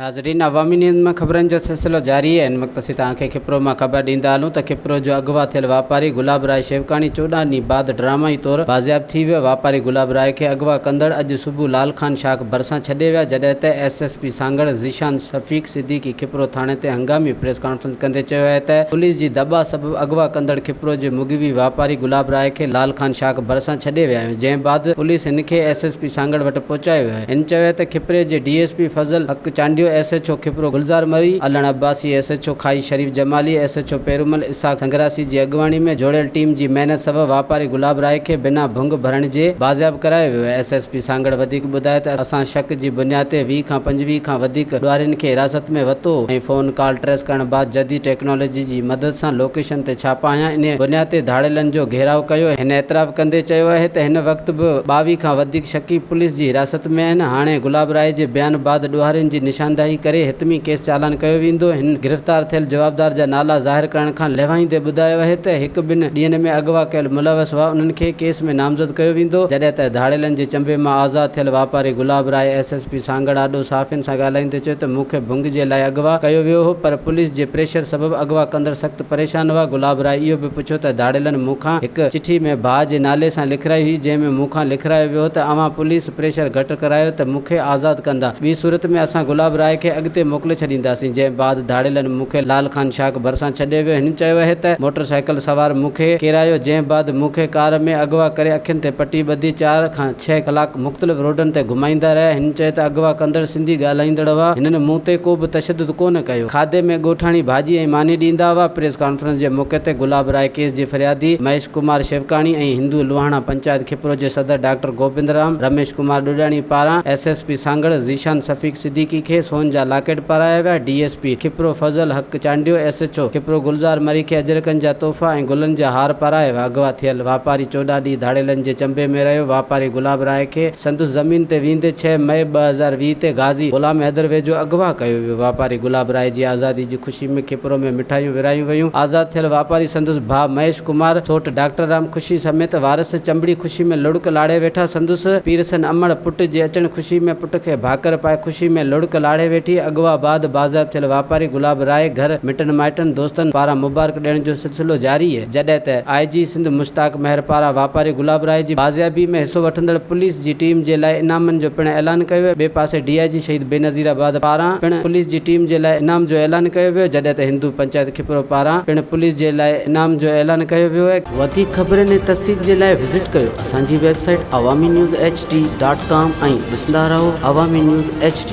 नाज़रीन, अवामी न्यूज़ में खबरन जो सिलसिलो जारी है। इन वक्त असीं तव्हांखे खिप्रो में खबर ॾींदा हलूं त खिप्रो जो अगवा थियल वापारी गुलाब राय शेवकाणी 14 ॾींहं बाद ड्रामाई तौर बाज़ियाब थी वियो। वापारी गुलाब राय के अगवा कंदड़ अॼु सुबुह लाल खान शाख भरिसां छॾे विया, जॾहिं त SSP सांगड़ ज़ीशान शफ़ीक सिद्दीकी खिप्रो थाणे ते हंगामी प्रेस कॉन्फ्रेंस कंदे चयो आहे त पुलिस जी दॿा सबबि अगवा कंदड़ खिप्रो जे मुगवी वापारी गुलाब राय के लाल खान शाख भरिसां छॾे विया आहिनि, जंहिं बाद पुलिस हिनखे SSP सांगड़ वटि पहुचायो आहे। हिन चयो त खिप्रे जे DSP फज़ल हक चांडियो, SHO खिप्रो गुलज़ार मरी, अलन अब्बासी, SHO खाई शरीफ जमाली, SHO पेरूमल इसाक संगरासी जी अगवानी में जोड़ियल टीम जी महिनत सबबि वापारी गुलाब राय के बिना भुंग भरण जे बाज़ियाब करायो वियो आहे। SSP सांगड़ वधीक ॿुधाए त असां शक जी बुनियाद ते 20 खां 25 खां वधीक ॾुहारियुनि खे हिरासत में वरितो ऐं फ़ोन कॉल ट्रेस करण बाद जदीद टेक्नोलॉजी जी मदद सां लोकेशन ते छापा हयां। इन बुनियाद ते धाड़ेलनि जो घेराव कयो। हिन एतराफ़ कंदे चयो आहे त हिन वक़्त बि 22 खां वधीक शकी पुलिस जी हिरासत में आहिनि। हाणे गुलाब राय जे बयान बाद ॾुहारियुनि जी निशानदाही करे हितमी केस चालान कयो वेंदो। हिन गिरफ़्तार थियल जवाबदार जा नाला ज़ाहिर करण खां लवाईंदे ॿुधायो आहे त 1-2 ॾींहंनि में अगवा कयल मुलवस हुआ उन्हनि खे केस में नामज़द कयो वेंदो, जॾहिं त धाड़ेलनि जे चंबे मां आज़ाद थियल वापारी गुलाब राय SSP सांगड़ आॾो साफ़ियुनि सां ॻाल्हाईंदे चयो त मूंखे भुंग जे लाइ अगवा कयो वियो हो, पर पुलिस जे प्रेशर सबबि अगवा कंदड़ सख़्त परेशान हुआ। गुलाब राय इहो बि पुछियो त धाड़ेलनि मूंखां हिकु चिठी में भाउ जे नाले सां लिखाई हुई, जंहिंमें मूंखां लिखायो वियो त अवां पुलिस प्रेशर घटि करायो त मूंखे आज़ादु कंदा, ॿी सूरत में असां गुलाब राय खे अॻिते मोकिले छॾींदासीं, जंहिं बाद धाड़ेलनि मूंखे लाल खान शाख भरिसां छॾे वियो। हिन चयो आहे त मोटरसाइकिल सवार मूंखे किरायो, जंहिं बाद मूंखे कार में अगवा करे अखियुनि ते पटी ॿधी 4 खां 6 कलाक मुख़्तलिफ़ रोडनि ते घुमाईंदा रहिया। हिन चयो त अगवा कंदड़ सिंधी ॻाल्हाईंदड़ हुआ, हिननि मूं ते को बि तशदुद कोन कयो, खाधे में ॻोठाणी भाॼी ऐं मानी ॾींदा हुआ। प्रेस कॉन्फ्रेंस जे मौक़े ते गुलाब राय केस जे फरियादी महेश कुमार शेवकाणी ऐं हिंदू लोहाणा पंचायत खिप्रो जे सदर डॉक्टर गोविंद राम, रमेश कुमार डुडाणी पारां SSP सांगड़ ज़ीशान शफ़ीक सिद्दीकी खे सोन जा लॉकेट पाराया विया। DSP खिप्रो फज़ल हक चांडियो, SHO खिप्रो गुलज़ार मरी खे अजरकनि जा तोहफ़ा ऐं गुलनि जा हार पाराया विया। अगवा थियल वापारी 14 ॾींहं धाड़ेलनि जे चंबे में रहियो। वापारी गुलाब राय खे संदसि ज़मीन ते वेंदे 6 मई 2020 ते गाज़ी ग़ुलाम हैदर वेझो अगवा कयो वियो। वापारी गुलाब राय जी आज़ादी जी ख़ुशी में खिप्रो में मिठाइयूं विरायूं वयूं। आज़ाद थियल वापारी संदसि भाउ महेश कुमार, सोट डॉक्टर राम ख़ुशी समेत वारस चंबड़ी ख़ुशी में लुड़क लाड़े वेठा। संदसि पीरसन अमड़ पुट जे अचण ख़ुशी में पुट खे भाकर पाए ख़ुशी में लुड़क लाड़े वेठी। अगवा बाद बाज़ाब थियल वापारी गुलाब राय घर मिटनि माइटनि दोस्तनि पारां मुबारक ॾियण जो सिलसिलो जारी है, जॾहिं त IG सिंध मुश्ताक महर पारां वापारी गुलाब राय जी बाज़ियाबी में हिसो वठंदड़ पुलिस जी टीम जे लाइ इनामनि जो पिणु ऐलान कयो वियो। ॿिए पासे DIG शहीद बेनज़ीराबाद पारां पिणु पुलिस जी टीम जे लाइ इनाम जो ऐलान कयो वियो, जॾहिं त हिंदू पंचायत खिप्रो पारां पिणु पुलिस जे लाइ इनाम जो ऐलान कयो वियो आहे। वधीक ख़बरुनि ऐं तफ़सील जे लाइ विज़िट कयो असांजी वेबसाइट awami news hd.com ऐं ॾिसंदा रहो अवामी न्यूज़ HD।